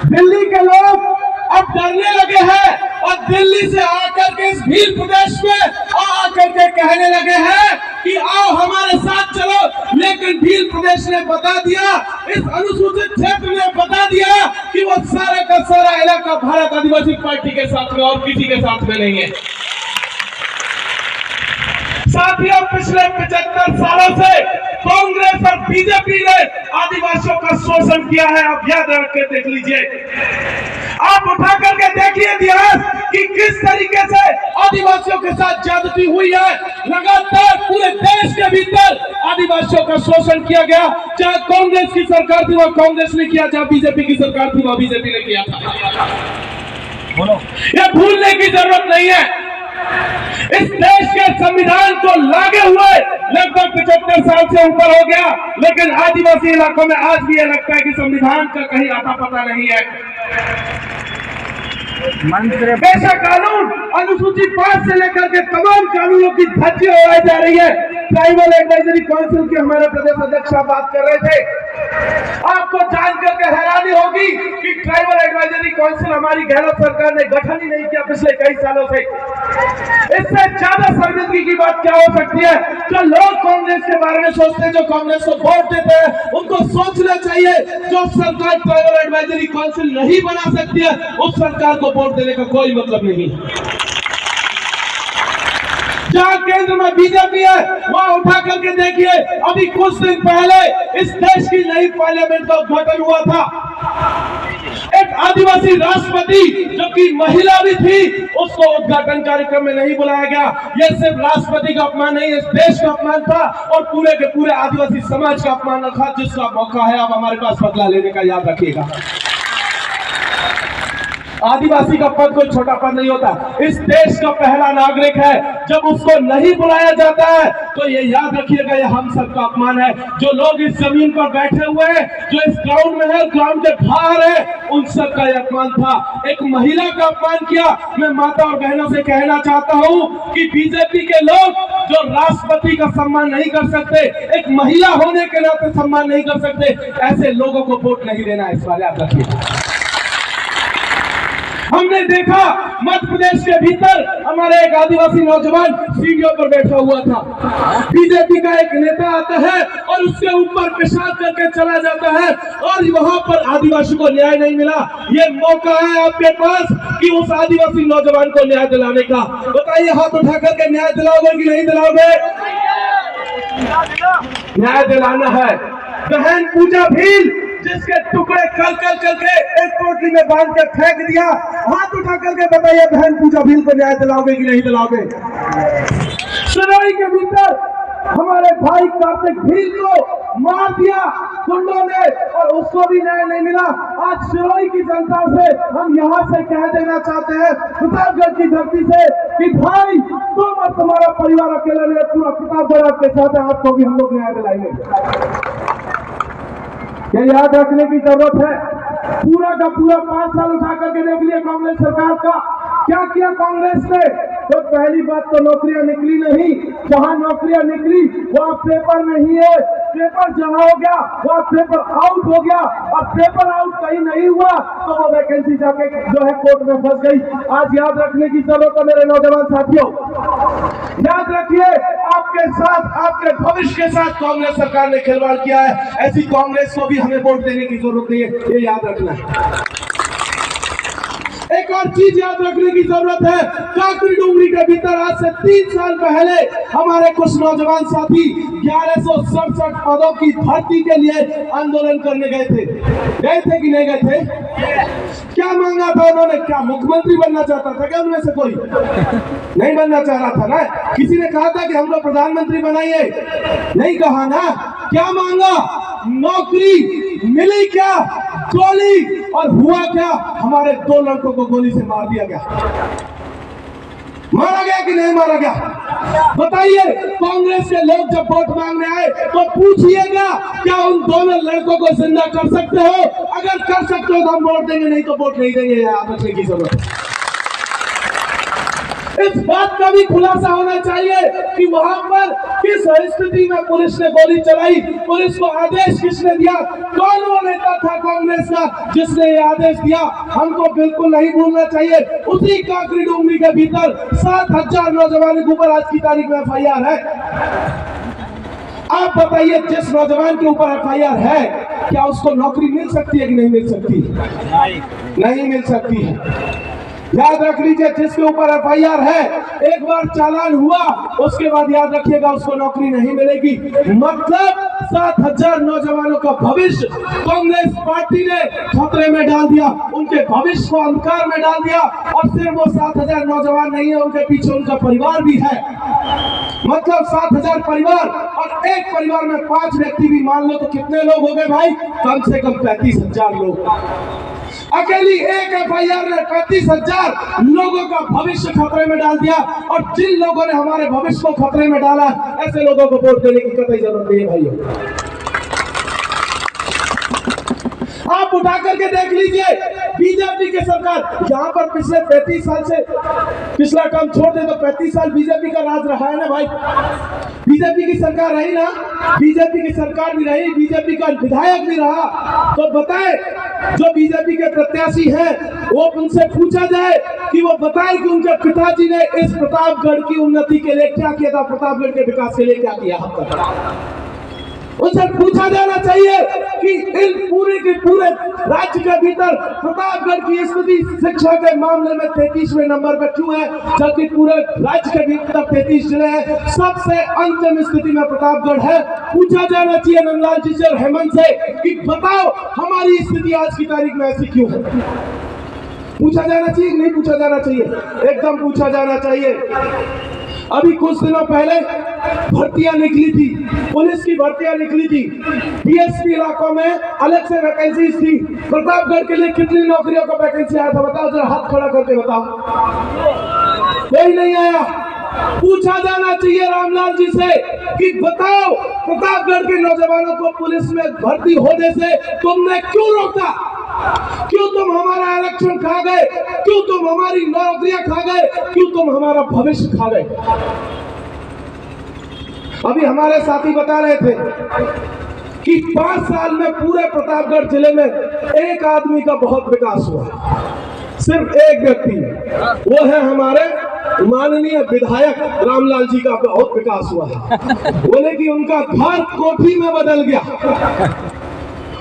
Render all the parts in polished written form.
दिल्ली के लोग अब डरने लगे हैं और दिल्ली से आकर के इस भील प्रदेश में आकर के कहने लगे हैं कि आओ हमारे साथ चलो। लेकिन भील प्रदेश ने बता दिया, इस अनुसूचित क्षेत्र ने बता दिया कि वो सारा का सारा इलाका भारत आदिवासी पार्टी के साथ में और किसी के साथ में नहीं है। साथियों, पिछले 75 सालों से कांग्रेस और बीजेपी ने आदिवासियों का शोषण किया है। आप याद रख के देख लीजिए, आप उठा करके देखिए इतिहास कि किस तरीके से आदिवासियों के साथ ज्यादती हुई है। लगातार पूरे देश के भीतर आदिवासियों का शोषण किया गया। चाहे कांग्रेस की सरकार थी वह कांग्रेस ने किया, चाहे बीजेपी की सरकार थी वह बीजेपी ने किया था। यह भूलने की जरूरत नहीं है। इस देश के संविधान को लागे हुए लगभग 75 साल से ऊपर हो गया, लेकिन आदिवासी इलाकों में आज भी यह लगता है कि संविधान का कहीं आता पता नहीं है। पेशा कानून अनुसूचित 5 से लेकर के तमाम कानूनों की धज्जी उड़ाई जा रही है। ट्राइबल एडवाइजरी काउंसिल के हमारे प्रदेश अध्यक्ष बात कर रहे थे। आपको जानकर के हैरानी होगी कि ट्राइबल एडवाइजरी काउंसिल हमारी गहलोत सरकार ने गठन ही नहीं किया पिछले कई सालों से। इससे ज्यादा शर्मिंदगी की बात क्या हो सकती है? जो लोग कांग्रेस के बारे में सोचते हैं, जो कांग्रेस को वोट देते हैं, उनको सोचना चाहिए जो सरकार ट्राइबल एडवाइजरी काउंसिल नहीं बना सकती है उस सरकार को वोट देने का कोई मतलब नहीं। जहां केंद्र में बीजेपी है वहां उठा करके देखिए, अभी कुछ दिन पहले इस देश की नई पार्लियामेंट का उद्घाटन हुआ था। एक आदिवासी राष्ट्रपति जो कि महिला भी थी, उसको उद्घाटन कार्यक्रम में नहीं बुलाया गया। यह सिर्फ राष्ट्रपति का अपमान नहीं, इस देश का अपमान था और पूरे के पूरे आदिवासी समाज का अपमान रखा, जिसका मौका है अब हमारे पास बदला लेने का, याद रखिएगा। आदिवासी का पद कोई छोटा पद नहीं होता। इस देश का पहला नागरिक है, जब उसको नहीं बुलाया जाता है तो ये याद रखिएगा, ये हम सबका अपमान है। जो लोग इस जमीन पर बैठे हुए हैं, जो इस ग्राउंड में है, ग्राउंड के बाहर है, उन सबका यह अपमान था। एक महिला का अपमान किया। मैं माता और बहनों से कहना चाहता हूँ कि बीजेपी के लोग जो राष्ट्रपति का सम्मान नहीं कर सकते, एक महिला होने के नाते सम्मान नहीं कर सकते, ऐसे लोगों को वोट नहीं देना है, इस बार याद रखिए। हमने देखा मध्य प्रदेश के भीतर हमारे एक आदिवासी नौजवान सीढ़ियों पर बैठा हुआ था। बीजेपी का एक नेता आता है और उसके ऊपर पेशाब करके चला जाता है और वहां पर आदिवासी को न्याय नहीं मिला। ये मौका है आपके पास कि उस आदिवासी नौजवान को न्याय दिलाने का। बताइए, हाथ उठा करके न्याय दिलाओगे कि नहीं दिलाओगे? न्याय दिलाना है। बहन पूजा भील, जिसके टुकड़े कर कर करके एक पोटली में बांध के फेंक दिया, हाथ उठा करके बताइए बहन पूजा भील को न्याय दिलाओगे कि नहीं दिलाओगे? सिरोही के भीतर हमारे भाई कार्तिक भील को मार दिया गुंडों ने और उसको भी न्याय नहीं मिला। आज सिरोही की जनता से हम यहाँ से कह देना चाहते हैं, प्रतापगढ़ की धरती से, कि भाई तुम और तुम्हारा परिवार अकेला नहीं, पूरा प्रतापगढ़ आपके साथ है, आपको भी हम लोग न्याय दिलाएंगे। ये याद रखने की जरूरत है। पूरा का पूरा 5 साल उठा करके देख लिया कांग्रेस सरकार का क्या किया कांग्रेस ने। तो पहली बात तो नौकरियां निकली नहीं, जहां नौकरियां निकली वहां पेपर नहीं है। पेपर जहां हो गया वहां पेपर आउट हो गया, और पेपर आउट कहीं नहीं हुआ तो वो वैकेंसी जाके जो है कोर्ट में फंस गई। आज याद रखने की जरूरत है मेरे नौजवान साथियों, याद रखिए आपके साथ, आपके भविष्य के साथ कांग्रेस सरकार ने खिलवाड़ किया है। ऐसी कांग्रेस को भी हमें वोट देने की जरूरत नहीं है, ये याद रखना है। एक और चीज याद रखने की जरूरत है, काकरी डूंगरी के भीतर आज से 3 साल पहले हमारे कुछ नौजवान साथी 1167 पदों की भर्ती के लिए आंदोलन करने गए थे कि नहीं गए थे? क्या मांगा था उन्होंने? क्या मुख्यमंत्री बनना चाहता था क्या उनमें से कोई? नहीं बनना चाह रहा था ना। किसी ने कहा था कि हमको प्रधानमंत्री बनाइए? नहीं कहा ना। क्या मांगा? नौकरी। मिली क्या? गोली। और हुआ क्या? हमारे 2 लड़कों को गोली से मार दिया गया। मारा गया कि नहीं मारा गया? बताइए, कांग्रेस के लोग जब वोट मांगने आए तो पूछिएगा क्या उन दोनों लड़कों को जिंदा कर सकते हो? अगर कर सकते हो तो हम वोट देंगे, नहीं तो वोट नहीं देंगे। याद रखने की जरूरत है। इस बात का भी खुलासा होना चाहिए कि वहां पर किस स्थिति में पुलिस ने गोली चलाई, पुलिस को आदेश किसने दिया, कौन ने कांग्रेस का जिसने ये आदेश दिया, हमको बिल्कुल नहीं भूलना चाहिए। उसी काकरी डूंगरी के भीतर 7,000 नौजवानों के ऊपर आज की तारीख में FIR है। आप बताइए, जिस नौजवान के ऊपर FIR है, क्या उसको नौकरी मिल सकती है कि नहीं मिल सकती? नहीं मिल सकती है। याद रख लीजिए, जिसके ऊपर FIR है, एक बार चालान हुआ, उसके बाद याद रखिएगा उसको नौकरी नहीं मिलेगी। मतलब 7,000 नौजवानों का भविष्य कांग्रेस पार्टी ने खतरे में डाल दिया, उनके भविष्य को अंधकार में डाल दिया। और सिर्फ वो 7,000 नौजवान नहीं है, उनके पीछे उनका परिवार भी है। मतलब 7,000 परिवार, और एक परिवार में 5 व्यक्ति भी मान लो तो कितने लोग हो गए भाई? कम से कम 35,000 लोग। अकेली एक FIR ने 35,000 लोगों का भविष्य खतरे में डाल दिया। और जिन लोगों ने हमारे भविष्य को खतरे में डाला, ऐसे लोगों को वोट देने की कतई जरूरत नहीं है भाइयों। आप उठा करके देख लीजिए, बीजेपी की सरकार यहाँ पर पिछले 35 साल से, पिछला टर्म छोड़ दे तो 35 साल बीजेपी का राज रहा है ना भाई। बीजेपी की सरकार रही ना, बीजेपी की सरकार भी रही, बीजेपी का विधायक भी रहा। तो बताए, जो बीजेपी के प्रत्याशी हैं, वो उनसे पूछा जाए कि वो बताए कि उनके पिताजी ने इस प्रतापगढ़ की उन्नति के लिए क्या किया था, प्रतापगढ़ के विकास के लिए क्या किया अब तक। उनसे पूछा जाना चाहिए कि इन पूरे के पूरे राज्य के भीतर प्रतापगढ़ की स्थिति शिक्षा के मामले में 33वें नंबर पर क्यों है, जबकि पूरे राज्य के भीतर 33 जिले हैं, सबसे अंतिम स्थिति में प्रतापगढ़ है। पूछा जाना चाहिए नंदलाल जी से और हेमंत से कि बताओ हमारी स्थिति आज की तारीख में ऐसी क्यों है। पूछा जाना चाहिए, नहीं पूछा जाना चाहिए? एकदम पूछा जाना चाहिए। अभी कुछ दिनों पहले भर्तियां निकली थी, पुलिस की भर्तियां निकली थी, DSP इलाकों में अलग से वैकेंसी थी। प्रतापगढ़ के लिए कितनी नौकरियों का वैकेंसी आया था बताओ, जरा हाथ खड़ा करके बताओ। कोई नहीं आया। पूछा जाना चाहिए रामलाल जी से कि बताओ प्रतापगढ़ के नौजवानों को पुलिस में भर्ती होने से तुमने क्यों रोका? क्यों तुम हमारा आरक्षण खा गए? क्यों तुम हमारी नौकरियां खा गए? क्यों तुम हमारा भविष्य खा गए? अभी हमारे साथी बता रहे थे कि 5 साल में पूरे प्रतापगढ़ जिले में एक आदमी का बहुत विकास हुआ, सिर्फ एक व्यक्ति, वो है हमारे माननीय विधायक रामलाल जी का बहुत विकास हुआ है। बोले कि उनका घर कोठी में बदल गया,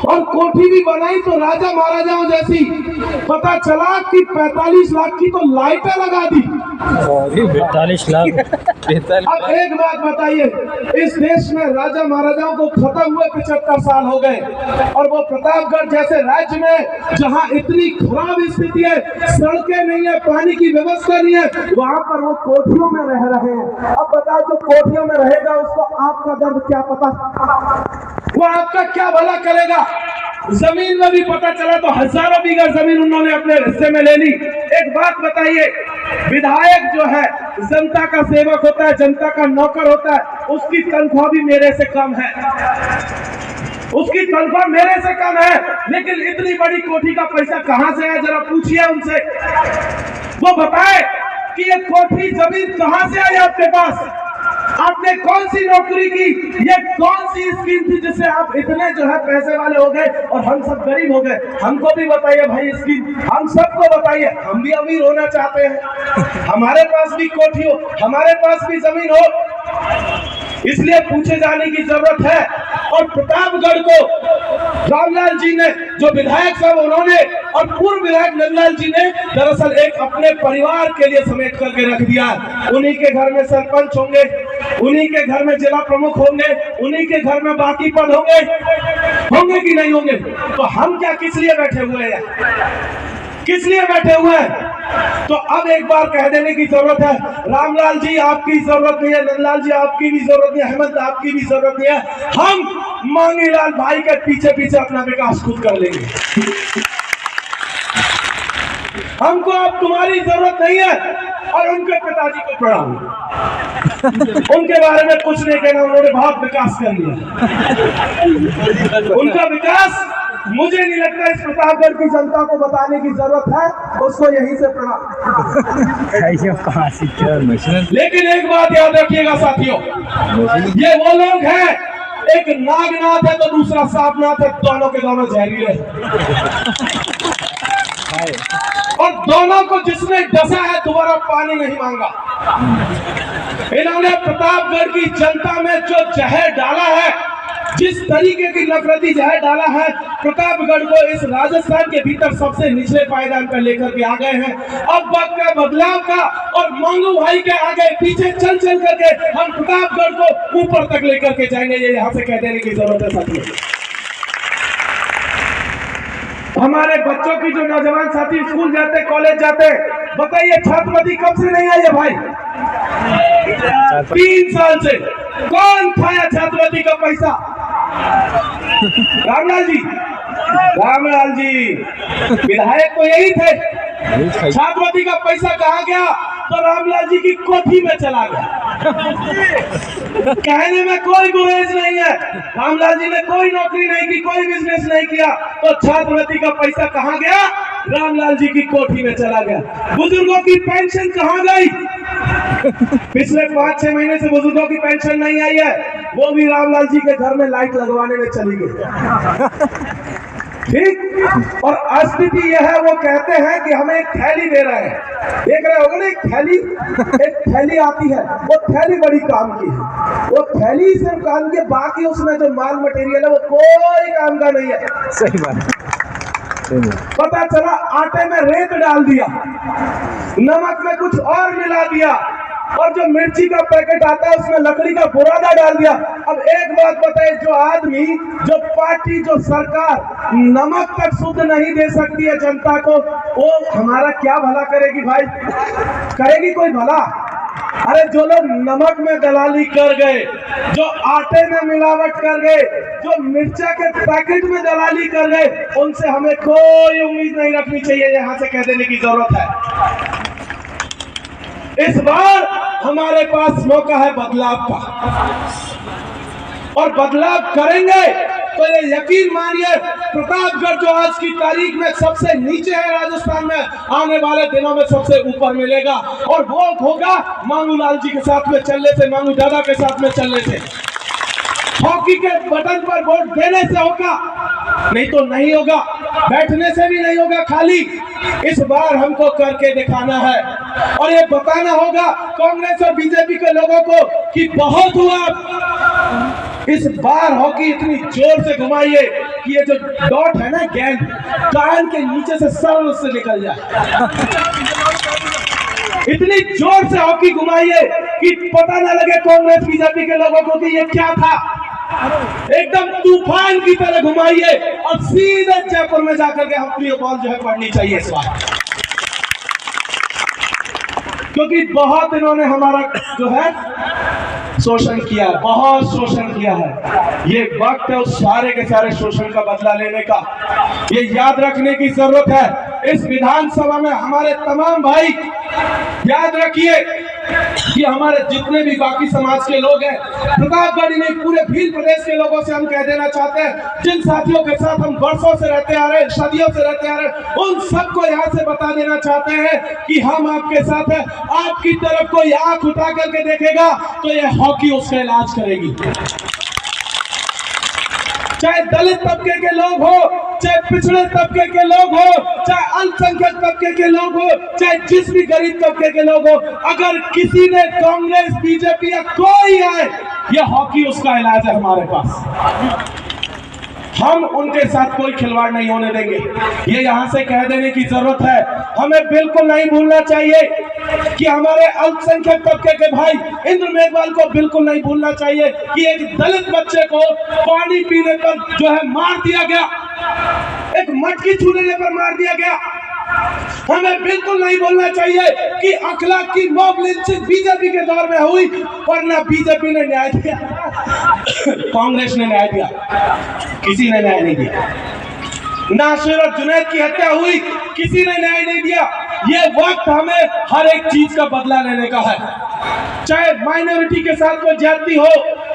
और कोठी भी बनाई तो राजा महाराजाओं जैसी। पता चला कि 45 लाख की तो लाइटें लगा दी। 45 लाख। अब एक बात बताइए, इस देश में राजा महाराजाओं को खत्म हुए 75 साल हो गए, और वो प्रतापगढ़ जैसे राज्य में जहां इतनी खराब स्थिति है, सड़कें नहीं है, पानी की व्यवस्था नहीं है, वहां पर वो कोठियों में रह रहे हैं। अब बताओ, जो कोठियों में रहेगा उसको आपका दर्द क्या पता, वो आपका क्या भला करेगा। जमीन में भी पता चला तो हजारों बीघा जमीन उन्होंने अपने हिस्से में ले ली। एक बात बताइए, विधायक जो है जनता का सेवक होता है, जनता का नौकर होता है, उसकी तनख्वाह भी मेरे से कम है, उसकी तनख्वाह मेरे से कम है, लेकिन इतनी बड़ी कोठी का पैसा कहां से है, जरा पूछिए उनसे। वो बताए कि ये कोठी जमीन कहां से आई आपके पास, आपने कौन सी नौकरी की, ये कौन सी स्कीम थी जिससे आप इतने जो है पैसे वाले हो गए और हम सब गरीब हो गए। हमको भी बताइए भाई स्कीम, हम सबको बताइए, हम भी अमीर होना चाहते हैं, हमारे पास भी कोठी हो, हमारे पास भी जमीन हो, इसलिए पूछे जाने की जरूरत है। और प्रतापगढ़ को रामलाल जी ने, जो विधायक साहब उन्होंने, और पूर्व विधायक नंदलाल जी ने दरअसल एक अपने परिवार के लिए समेट करके रख दिया। उन्हीं के घर में सरपंच होंगे, उन्हीं के घर में जिला प्रमुख होंगे, उन्हीं के घर में बाकी पद होंगे कि नहीं होंगे। तो हम क्या किस लिए बैठे हुए हैं, किस लिए बैठे हुए हैं? तो अब एक बार कह देने की जरूरत है, रामलाल जी आपकी जरूरत नहीं है, नंदलाल जी आपकी भी जरूरत नहीं है, हेमंत आपकी भी जरूरत नहीं है, हम मांगीलाल भाई के पीछे पीछे अपना विकास खुद कर लेंगे। हमको अब तुम्हारी जरूरत नहीं है। और उनके पिताजी को प्रणाम, उनके बारे में कुछ नहीं कहना, उन्होंने बहुत विकास कर लिया। उनका विकास मुझे नहीं लगता इस प्रतापगढ़ की जनता को बताने की जरूरत है, उसको यहीं से प्रणाम। लेकिन एक बात याद रखिएगा साथियों, ये वो लोग हैं एक नागनाथ है तो दूसरा सांपनाथ है, दोनों के दोनों जहरीले और दोनों को जिसने डसा है दोबारा पानी नहीं मांगा। इन्होंने प्रतापगढ़ की जनता में जो जहर डाला है, जिस तरीके की नफरती जहर डाला है, प्रतापगढ़ को इस राजस्थान के भीतर सबसे निचले पायदान पर लेकर के आ गए हैं। अब वक्त है बदलाव का और मंगू भाई के आगे पीछे चल चल करके हम प्रतापगढ़ को ऊपर तक लेकर के जाएंगे, ये यहाँ से कह देने की जरूरत है साथियों। हमारे बच्चों की जो नौजवान साथी स्कूल जाते, कॉलेज जाते, बताइए छात्रवृत्ति कब से नहीं आई है भाई? 3 साल से। कौन खाया छात्रवृत्ति का पैसा? रामलाल जी, रामलाल जी विधायक तो यही थे। छात्रवृत्ति का पैसा कहाँ गया? तो रामलाल जी की कोठी में चला गया। कहने में कोई गुरेज नहीं है, रामलाल जी ने कोई नौकरी नहीं की, कोई बिजनेस नहीं किया, तो छात्रवृत्ति का पैसा कहाँ गया? रामलाल जी की कोठी में चला गया। बुजुर्गों की पेंशन कहाँ गई? पिछले 5-6 महीने से बुजुर्गों की पेंशन नहीं आई है, वो भी रामलाल जी के घर में लाइट लगवाने में चली गई। ठीक। और स्थिति यह है, वो कहते हैं कि हमें एक थैली दे रहे हैं, देख रहे होगे ना, एक थैली आती है, वो थैली बड़ी काम की है, वो थैली सिर्फ काम की, बाकी उसमें जो माल मटेरियल है वो कोई काम का नहीं है। सही बात। पता चला आटे में रेत डाल दिया, नमक में कुछ और मिला दिया, और जो मिर्ची का पैकेट आता है उसमें लकड़ी का बुरादा डाल दिया। अब एक बात बताइए, जो आदमी, जो पार्टी, जो सरकार नमक तक शुद्ध नहीं दे सकती है जनता को, वो हमारा क्या भला करेगी भाई? करेगी कोई भला? अरे जो लोग नमक में दलाली कर गए, जो आटे में मिलावट कर गए, जो मिर्चा के पैकेट में दलाली कर गए, उनसे हमें कोई उम्मीद नहीं रखनी चाहिए, यहाँ से कह देने की जरूरत है। इस बार हमारे पास मौका है बदलाव का, और बदलाव करेंगे तो ये यकीन मानिए, प्रतापगढ़ जो आज की तारीख में सबसे नीचे है राजस्थान में, आने वाले दिनों में सबसे ऊपर मिलेगा। और वो होगा मांगू लाल जी के साथ में चलने से, मांगू दादा के साथ में चलने से, हॉकी के बटन पर वोट देने से होगा, नहीं तो नहीं होगा, बैठने से भी नहीं होगा खाली। इस बार हमको करके दिखाना है और ये बताना होगा कांग्रेस और बीजेपी के लोगों को कि बहुत हुआ। इस बार हॉकी इतनी जोर से घुमाइए कि ये जो डॉट है ना, गेंद कान के नीचे से सर से निकल जाए। इतनी जोर से हॉकी घुमाइए कि पता ना लगे कांग्रेस बीजेपी के लोगों को कि ये क्या था। एकदम तूफान की तरह घुमाइए और सीधे जयपुर में जाकर के अपनी बॉल जो है पड़नी चाहिए इस बार, क्योंकि बहुत इन्होंने हमारा जो है शोषण किया है, बहुत शोषण किया है। ये वक्त है उस सारे के सारे शोषण का बदला लेने का, ये याद रखने की जरूरत है। इस विधानसभा में हमारे तमाम भाई याद रखिए कि हमारे जितने भी बाकी समाज के लोग हैं, प्रतापगढ़ नहीं पूरे भील प्रदेश के लोगों से हम कह देना चाहते हैं, जिन साथियों के साथ हम वर्षों से रहते आ रहे, सदियों से रहते आ रहे, उन सबको यहाँ से बता देना चाहते हैं कि हम आपके साथ हैं। आपकी तरफ कोई आंख उठा करके देखेगा तो ये हॉकी उसका इलाज करेगी। चाहे दलित तबके के लोग हो, चाहे पिछड़े तबके के लोग हो, चाहे अल्पसंख्यक तबके के लोग हो, चाहे जिस भी गरीब तबके के लोग हो, अगर किसी ने कांग्रेस बीजेपी या कोई आए, ये हॉकी उसका इलाज है हमारे पास। हम उनके साथ कोई खिलवाड़ नहीं होने देंगे, ये यहाँ से कह देने की जरूरत है। हमें बिल्कुल नहीं भूलना चाहिए कि हमारे अल्पसंख्यक तबके के भाई इंद्र मेघवाल को बिल्कुल नहीं भूलना चाहिए कि एक दलित बच्चे को पानी पीने पर जो है मार दिया गया, एक मटकी छूने पर मार दिया गया। हमें बिल्कुल नहीं बोलना चाहिए कि अखलाक की मॉब लिंचिंग बीजेपी के दौर में हुई, वरना बीजेपी ने न्याय दिया, कांग्रेस ने न्याय दिया, किसी ने न्याय नहीं दिया। नासिर और जुनैद की हत्या हुई, किसी ने न्याय नहीं दिया। ये वक्त हमें हर एक चीज का बदला लेने का है, चाहे माइनॉरिटी के साथ कोई ज्यादती हो,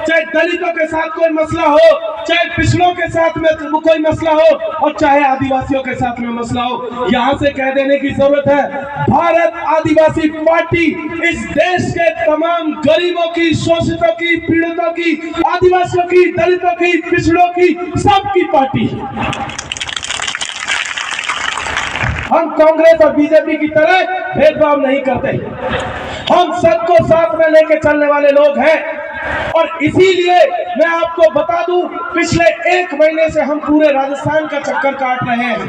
चाहे दलितों के साथ कोई मसला हो, चाहे पिछड़ों के साथ में कोई मसला हो, और चाहे आदिवासियों के साथ में मसला हो, यहाँ से कह देने की जरूरत है, भारत आदिवासी पार्टी इस देश के तमाम गरीबों की, शोषितों की, पीड़ितों की, आदिवासियों की, दलितों की, पिछड़ों की, सबकी पार्टी है। हम कांग्रेस और बीजेपी की तरह भेदभाव नहीं करते, हम सबको साथ में लेके चलने वाले लोग हैं। और इसीलिए मैं आपको बता दूं, पिछले 1 महीने से हम पूरे राजस्थान का चक्कर काट रहे हैं,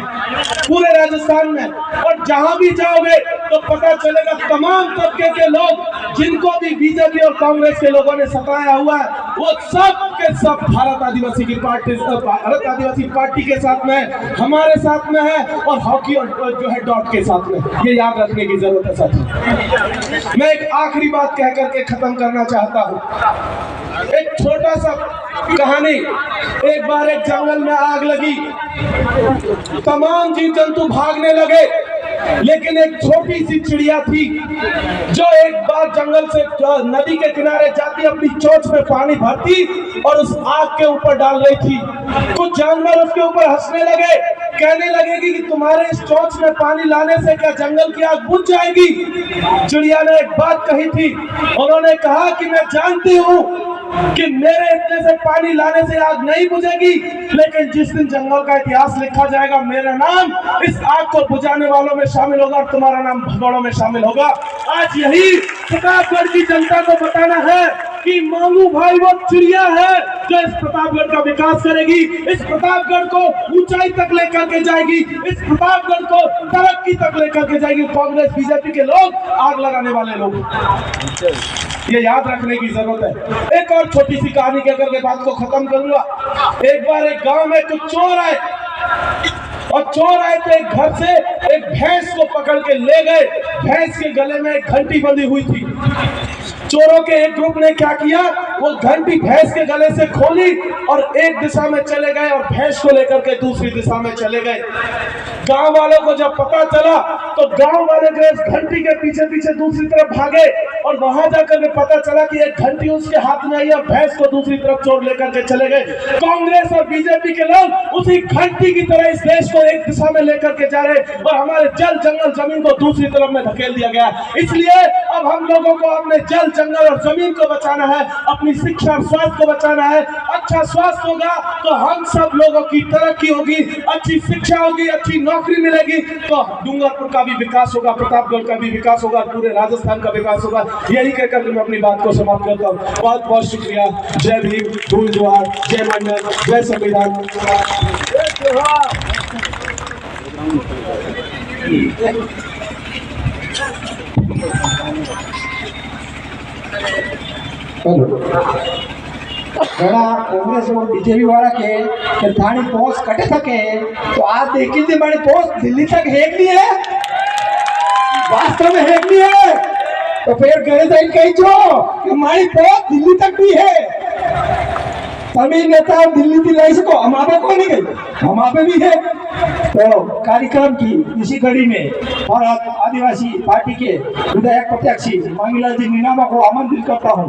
पूरे राजस्थान में, और जहां भी जाओगे तो पता चलेगा तमाम तबके के लोग जिनको भी बीजेपी और कांग्रेस के लोगों ने सताया हुआ है, वो सब के सब भारत आदिवासी पार्टी के साथ में, हमारे साथ में है, और हॉकी और जो है डॉट के साथ में। ये याद रखने की जरूरत है साथी। मैं एक आखिरी बात कह करके खत्म करना चाहता हूं, एक छोटा सा कहानी। एक बार एक जंगल में आग लगी, तमाम जीव जंतु भागने लगे, लेकिन एक छोटी सी चिड़िया थी जो एक बार जंगल से नदी के किनारे जाती, अपनी चोंच में पानी भरती और उस आग के ऊपर डाल रही थी। कुछ जानवर उसके ऊपर हंसने लगे, कहने लगेगी कि तुम्हारे इस चोंच में पानी लाने से क्या जंगल की आग बुझ जाएगी? चिड़िया ने एक बात कही थी, उन्होंने कहा कि मैं जानती हूँ कि मेरे इतने से पानी लाने से आग नहीं बुझेगी, लेकिन जिस दिन जंगल का इतिहास लिखा जाएगा, मेरा नाम इस आग को बुझाने वालों में शामिल होगा और तुम्हारा नाम भगोड़ों में शामिल होगा। आज यही प्रतापगढ़ की जनता को बताना है कि मांगू भाई वो चिड़िया है जो इस प्रतापगढ़ का विकास करेगी, इस प्रतापगढ़ को ऊंचाई तक लेकर के जाएगी, इस प्रतापगढ़ को तरक्की तक लेकर के जाएगी। कांग्रेस बीजेपी के लोग आग लगाने वाले लोग, ये याद रखने की जरूरत है। एक और छोटी सी कहानी कहकर के बात को खत्म करूंगा। एक बार एक गांव में कुछ चोर आए, और चोर आए तो एक घर से एक भैंस को पकड़ के ले गए। भैंस के गले में एक घंटी बंधी हुई थी। चोरों के एक ग्रुप ने क्या किया, वो घंटी भैंस के गले से खोली और एक दिशा में चले गए और भैंस को लेकर के दूसरी दिशा में चले गए। गांव वालों को जब पता चला तो गांव वाले जो इस घंटी के पीछे पीछे दूसरी तरफ भागे, और वहां जाकर के पता चला कि एक घंटी उसके हाथ में आई और भैंस को दूसरी तरफ चोर लेकर के चले गए। कांग्रेस और बीजेपी के लोग उसी घंटी की तरह इस देश को एक दिशा में लेकर के जा रहे, और हमारे जल जंगल जमीन को दूसरी तरफ में धकेल दिया गया। इसलिए अब हम लोगों को अपने जल जंगल और जमीन को बचाना है, अपनी शिक्षा और स्वास्थ्य को बचाना है। अच्छा स्वास्थ्य होगा तो हम सब लोगों की तरक्की होगी, अच्छी शिक्षा होगी, अच्छी नौकरी मिलेगी, तो डूंगरपुर का भी विकास होगा, प्रतापगढ़ का भी विकास होगा, पूरे राजस्थान का विकास होगा। यही कहकर मैं अपनी बात को समाप्त करता हूँ। बहुत बहुत शुक्रिया। जय भीम, धूल जोहार, जय मंडल, जय संविधान। घણા કોંગ્રેસ और बीजेपी वाला के थानी पहुंच कटे सके तो आज देखी थी बड़ी पहुंच दिल्ली तक हेगनी है, वास्तव में हेगनी है। तो फिर घरे जाकर कही जो कि हमारी पहुंच दिल्ली तक भी है। सभी नेता दिल्ली की लाई सको, हमारे को नहीं गई, हमारे भी है। तो कार्यक्रम की इसी कड़ी में भारत आदिवासी पार्टी के विधायक प्रत्याशी मांगीलाल जी नीनामा को आमंत्रित करता हूँ।